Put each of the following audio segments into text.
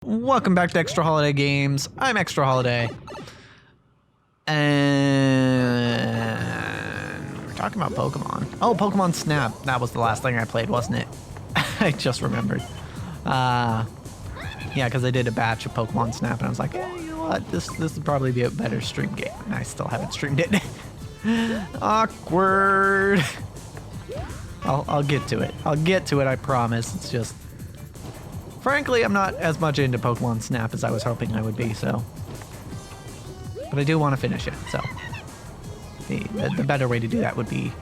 Welcome back to Extra Holiday Games. I'm Extra Holiday. And we're talking about Pokemon. Oh, Pokemon Snap. That was the last thing I played, wasn't it? I just remembered. Yeah, because I did a batch of Pokemon Snap and I was like, hey, you know what? This would probably be a better stream game. And I still haven't streamed it. Awkward. I'll get to it. I'll get to it, I promise. It's just... Frankly, I'm not as much into Pokemon Snap as I was hoping I would be, so... But I do want to finish it, so... The better way to do that would be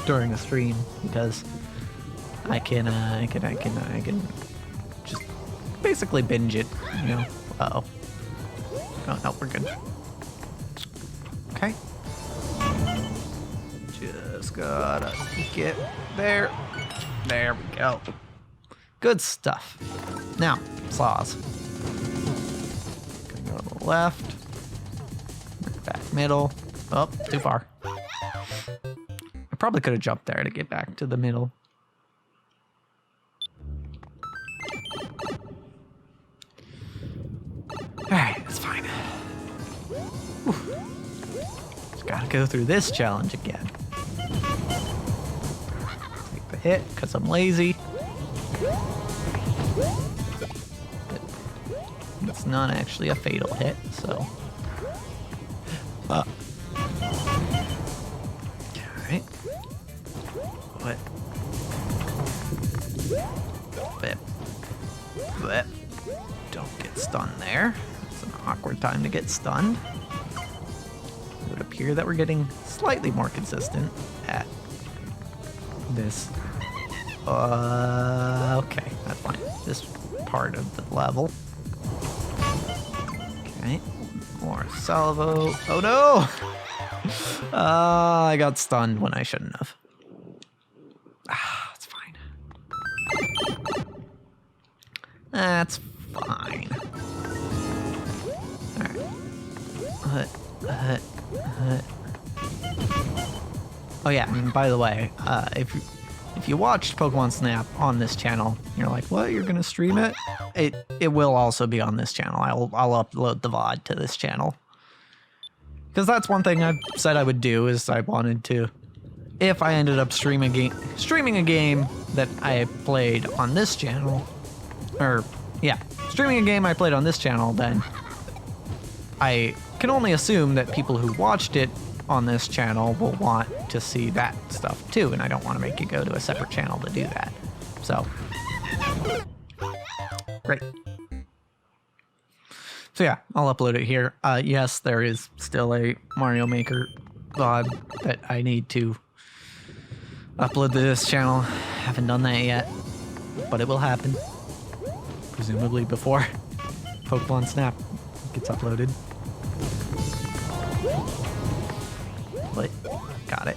during a stream, because I can just basically binge it, you know? Uh-oh. Oh, no, we're good. Okay. Just gotta get there. There we go. Good stuff. Now, saws. Gonna go to the left. Back middle. Oh, too far. I probably could have jumped there to get back to the middle. Alright, it's fine. Whew. Just gotta go through this challenge again. Take the hit, because I'm lazy. It's not actually a fatal hit, so... Alright. What? Blip. Don't get stunned there. It's an awkward time to get stunned. It would appear that we're getting slightly more consistent at this. Okay, that's fine. This part of the level. Okay, more salvo. Oh no! I got stunned when I shouldn't have. It's fine. That's fine. Alright. Oh yeah, and by the way, if you watched Pokemon Snap on this channel, you're like, what, you're gonna stream it? It will also be on this channel. I'll upload the VOD to this channel. Because that's one thing I've said I would do, is I wanted to, if I ended up streaming a game that I played on this channel, or yeah, streaming a game I played on this channel, then I can only assume that people who watched it on this channel will want to see that stuff too, and I don't want to make you go to a separate channel to do that. So, great. So yeah, I'll upload it here. Yes, there is still a Mario Maker VOD that I need to upload to this channel. Haven't done that yet, but it will happen. Presumably before Pokemon Snap gets uploaded. But got it.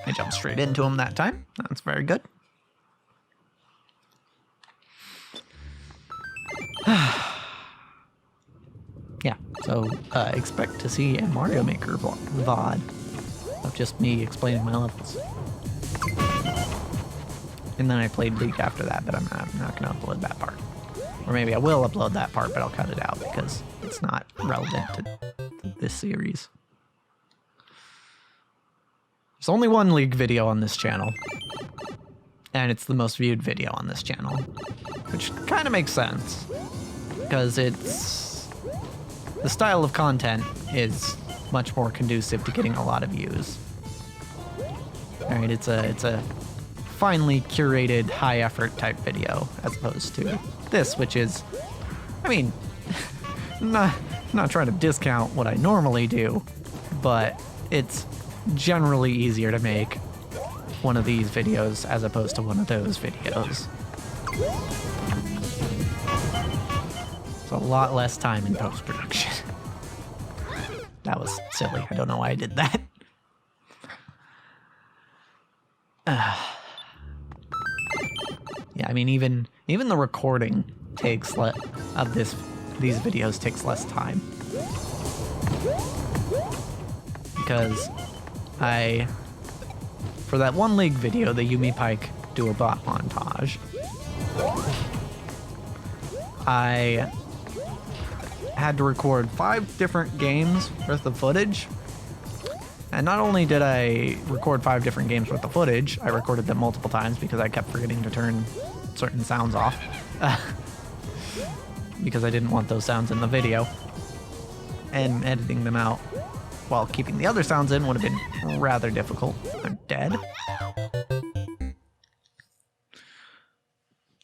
I jumped straight into him that time. That's very good. Yeah, so expect to see a Mario Maker VOD of just me explaining my levels. And then I played League after that, but I'm not going to upload that part. Or maybe I will upload that part, but I'll cut it out because it's not relevant to this series. There's only one League video on this channel, and it's the most viewed video on this channel, which kind of makes sense, because the style of content is much more conducive to getting a lot of views. Alright, it's a finely curated, high-effort type video, as opposed to this, which is, I mean, not trying to discount what I normally do, but it's generally easier to make one of these videos as opposed to one of those videos. It's a lot less time in post-production. That was silly. I don't know why I did that. Yeah, I mean, even the recording takes these videos takes less time. Because for that one League video, the Yumi Pike do a bot montage, I had to record 5 different games worth of footage. And not only did I record 5 different games worth of footage, I recorded them multiple times because I kept forgetting to turn certain sounds off. Because I didn't want those sounds in the video. And editing them out while keeping the other sounds in would have been rather difficult. I'm dead.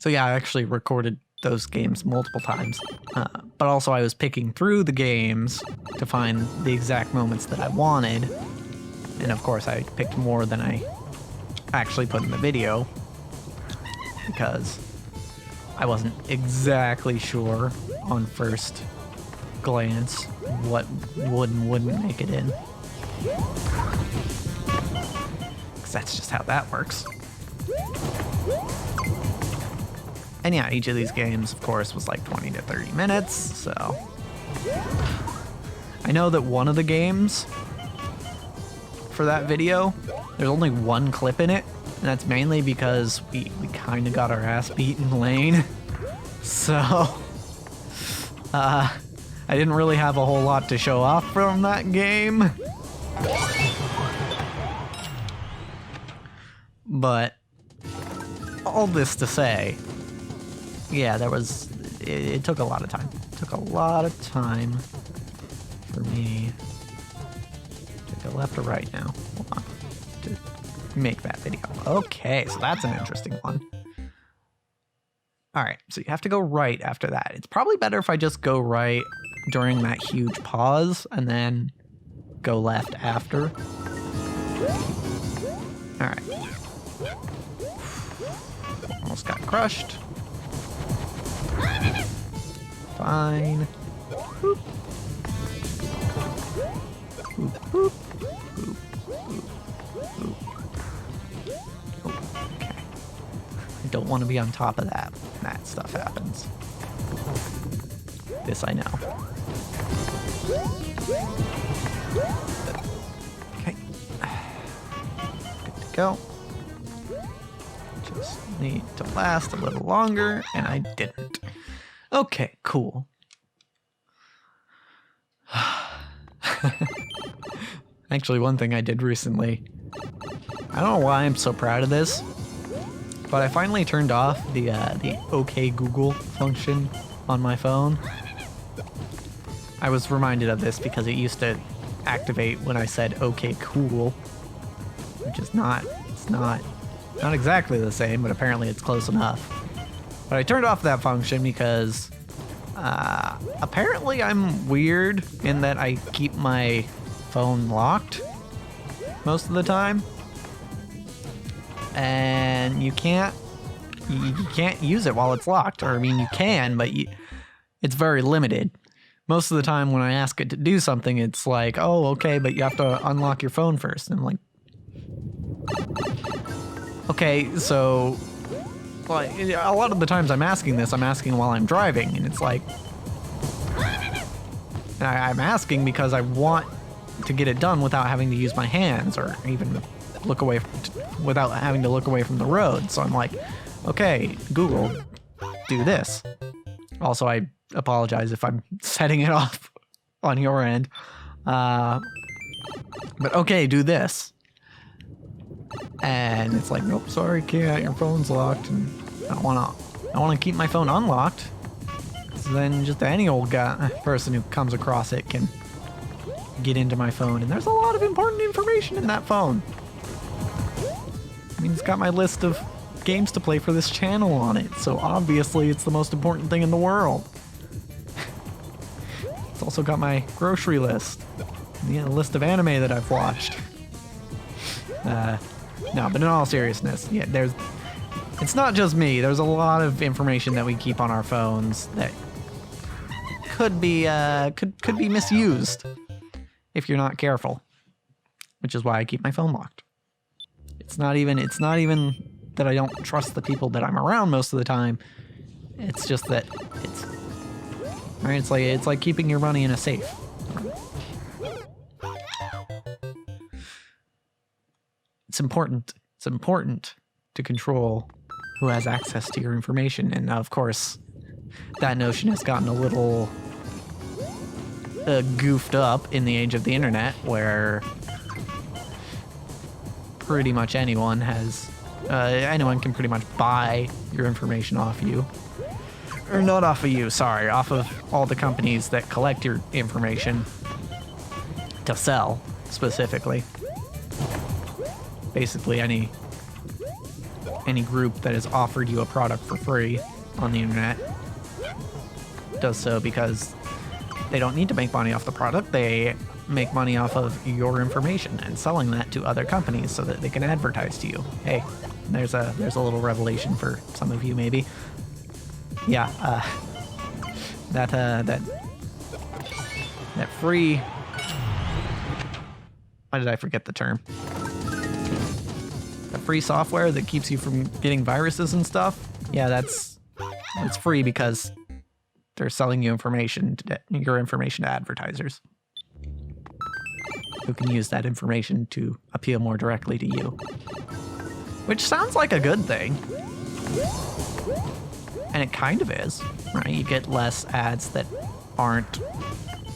So yeah, I actually recorded those games multiple times. But also I was picking through the games to find the exact moments that I wanted. And of course I picked more than I actually put in the video because I wasn't exactly sure on first glance what would and wouldn't make it in. Because that's just how that works. And yeah, each of these games, of course, was like 20 to 30 minutes, so... I know that one of the games for that video, there's only one clip in it, and that's mainly because we kind of got our ass beat in lane. So, I didn't really have a whole lot to show off from that game. But, all this to say, yeah, it took a lot of time. It took a lot of time for me to go left or right now. Hold on. To make that video. Okay, so that's an interesting one. Alright, so you have to go right after that. It's probably better if I just go right during that huge pause and then go left after. Alright. Almost got crushed. Fine. Boop. Boop, boop. Boop, boop, boop. Oh, okay. I don't want to be on top of that when that stuff happens. This I know. Okay. Good to go. Just need to last a little longer, and I didn't. Okay, cool. Actually, one thing I did recently, I don't know why I'm so proud of this, but I finally turned off the OK Google function on my phone. I was reminded of this because it used to activate when I said OK cool, which is not exactly the same, but apparently it's close enough. But I turned off that function because apparently I'm weird in that I keep my phone locked most of the time. And you can't use it while it's locked. Or I mean, you can, but it's very limited. Most of the time when I ask it to do something, it's like, oh, okay, but you have to unlock your phone first. And I'm like, okay, so... Like, a lot of the times I'm asking while I'm driving, and it's like... I'm asking because I want to get it done without having to use my hands, or even look away, without having to look away from the road. So I'm like, okay, Google, do this. Also, I apologize if I'm setting it off on your end. But okay, do this. And it's like, nope, sorry, can't. Your phone's locked, and I don't want to keep my phone unlocked. So then just any old person who comes across it can get into my phone, and there's a lot of important information in that phone. I mean, it's got my list of games to play for this channel on it, so obviously it's the most important thing in the world. It's also got my grocery list, and a list of anime that I've watched. No, but in all seriousness, yeah, it's not just me. There's a lot of information that we keep on our phones that could be misused if you're not careful, which is why I keep my phone locked. It's not even that I don't trust the people that I'm around most of the time. It's just that it's like keeping your money in a safe. It's important. It's important to control who has access to your information. And of course, that notion has gotten a little goofed up in the age of the internet, where pretty much anyone can pretty much buy your information off you. Or not off of you, sorry, off of all the companies that collect your information to sell, specifically. Basically, any group that has offered you a product for free on the internet does so because they don't need to make money off the product. They make money off of your information and selling that to other companies so that they can advertise to you. Hey, there's a little revelation for some of you, maybe. Yeah, that free. Why did I forget the term? The free software that keeps you from getting viruses and stuff. Yeah, it's free because they're selling you your information to advertisers who can use that information to appeal more directly to you. Which sounds like a good thing. And it kind of is, right? You get less ads that aren't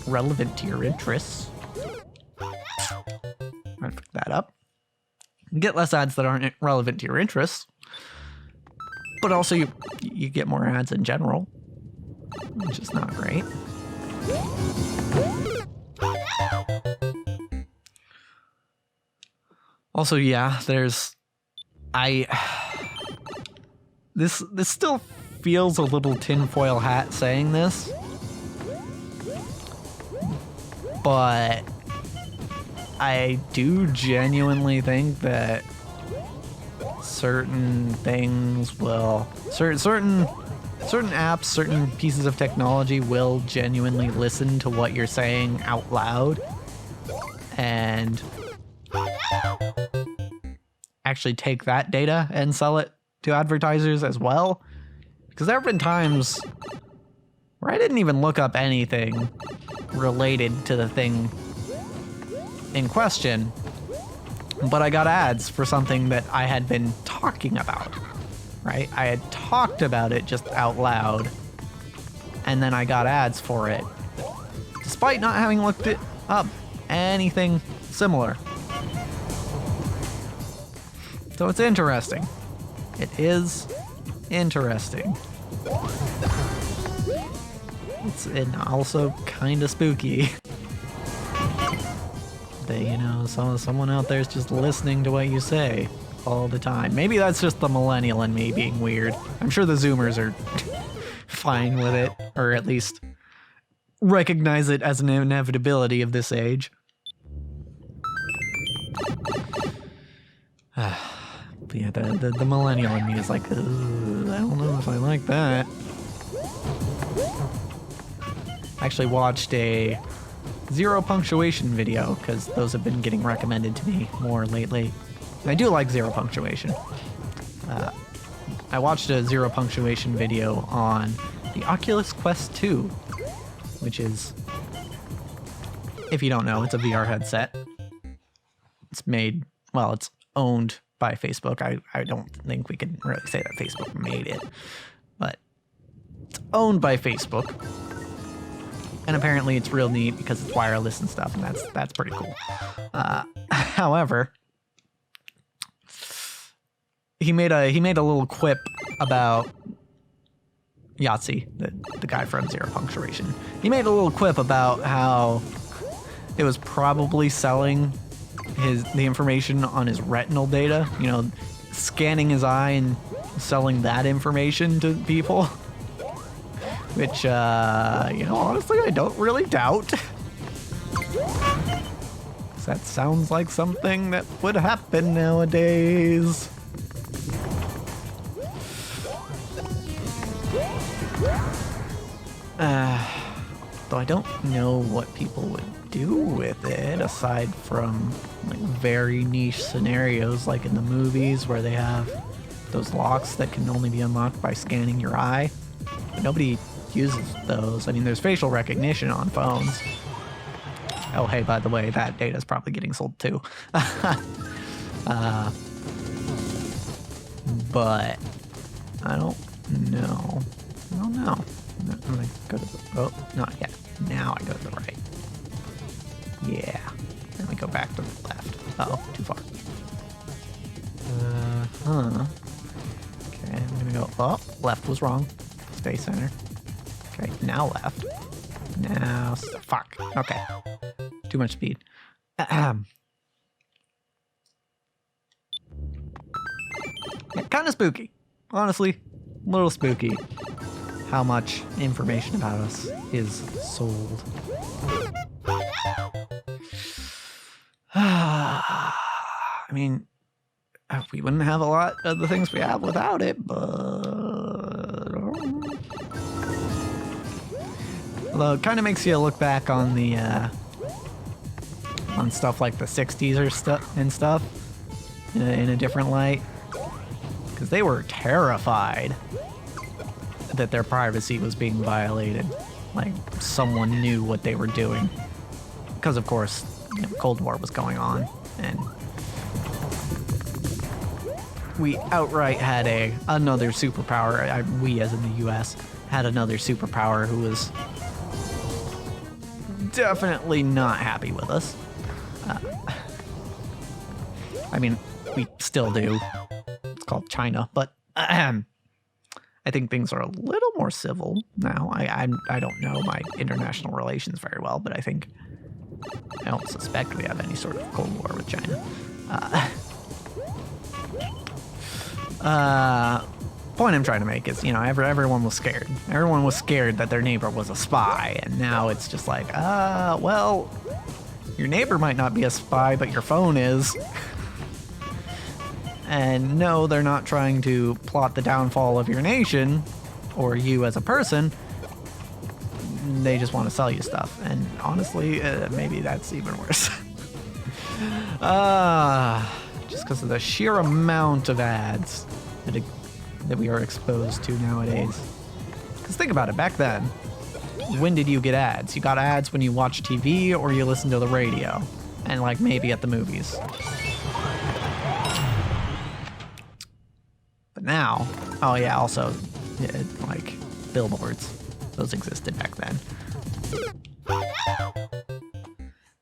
relevant to your interests. I'm gonna pick that up. You get less ads that aren't relevant to your interests, but also you get more ads in general, which is not great. Also, yeah, this still feels a little tinfoil hat saying this, but I do genuinely think that certain things will, certain apps, certain pieces of technology will genuinely listen to what you're saying out loud and actually take that data and sell it to advertisers as well. Because there have been times where I didn't even look up anything related to the thing in question, but I got ads for something that I had been talking about, right? I had talked about it just out loud, and then I got ads for it, despite not having looked it up, anything similar. So it's interesting. It is interesting. It's also kind of spooky. That, someone out there is just listening to what you say all the time. Maybe that's just the millennial in me being weird. I'm sure the Zoomers are fine with it, or at least recognize it as an inevitability of this age. But yeah, the millennial in me is like, I don't know if I like that. I actually watched a zero punctuation video because those have been getting recommended to me more lately. And I do like zero punctuation. I watched a zero punctuation video on the Oculus Quest 2, which is, if you don't know, it's a VR headset. It's owned by Facebook. I don't think we can really say that Facebook made it, but it's owned by Facebook. And apparently it's real neat because it's wireless and stuff, and that's pretty cool. However, he made a little quip about Yahtzee, the guy from Zero Punctuation. He made a little quip about how it was probably selling the information on his retinal data, scanning his eye and selling that information to people. Which, honestly, I don't really doubt. That sounds like something that would happen nowadays. Though I don't know what people would do with it, aside from very niche scenarios like in the movies where they have those locks that can only be unlocked by scanning your eye. But nobody uses those. I mean, there's facial recognition on phones. Oh, hey, by the way, that data is probably getting sold too. But I don't know. I'm gonna go to the, oh, not yet. Now I go to the right. Yeah. Then we go back to the left. Uh-oh, too far. Okay, I'm gonna go, oh, left was wrong. Space Center. Okay, now left. Now, fuck. Okay. Too much speed. Yeah, kind of spooky. Honestly, a little spooky how much information about us is sold. I mean, we wouldn't have a lot of the things we have without it, but... Although it kind of makes you look back on the, on stuff like the 60s or stuff in a different light. Because they were terrified that their privacy was being violated. Like, someone knew what they were doing. Because, of course, you know, Cold War was going on, and we outright had another superpower. We, as in the US, had another superpower who was definitely not happy with us. I mean, we still do. It's called China, but I think things are a little more civil now. I don't know my international relations very well, but I don't suspect we have any sort of Cold War with China. Point I'm trying to make is, you know, everyone was scared. Everyone was scared that their neighbor was a spy, and now it's just like, well, your neighbor might not be a spy, but your phone is. And no, they're not trying to plot the downfall of your nation, or you as a person. They just want to sell you stuff, and honestly, maybe that's even worse. Just because of the sheer amount of ads that we are exposed to nowadays. Because think about it, back then, when did you get ads? You got ads when you watched TV or you listened to the radio, and like maybe at the movies. But now, oh yeah, also, yeah, like billboards, those existed back then.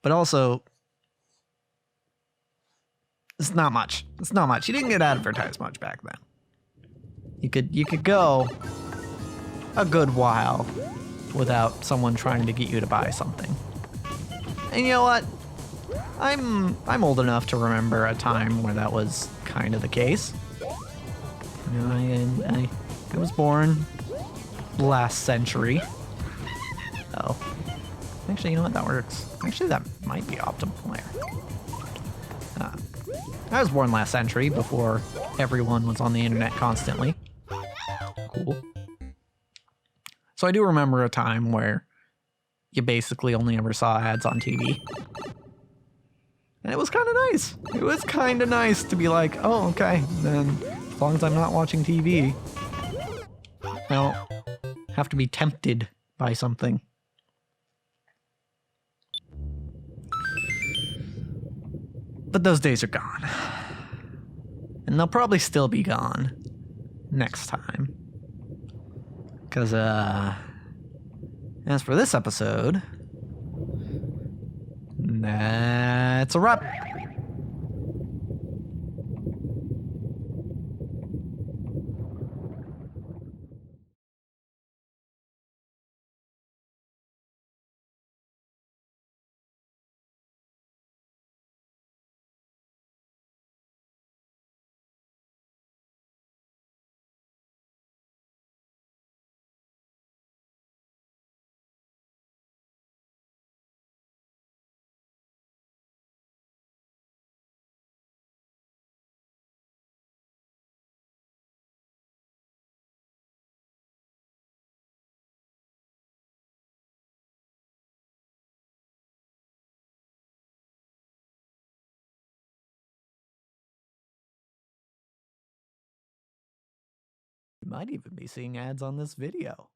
But also, it's not much. It's not much. You didn't get advertised much back then. You could go a good while without someone trying to get you to buy something. And you know what? I'm old enough to remember a time where that was kind of the case. You know, I was born last century. Oh. Actually, you know what? That works. Actually, that might be optimal there. I was born last century before everyone was on the internet constantly. Cool. So I do remember a time where you basically only ever saw ads on TV. And it was kind of nice. It was kind of nice to be like, oh, okay, then as long as I'm not watching TV, I don't have to be tempted by something. But those days are gone. And they'll probably still be gone next time. Because, as for this episode, that's a wrap. You might even be seeing ads on this video.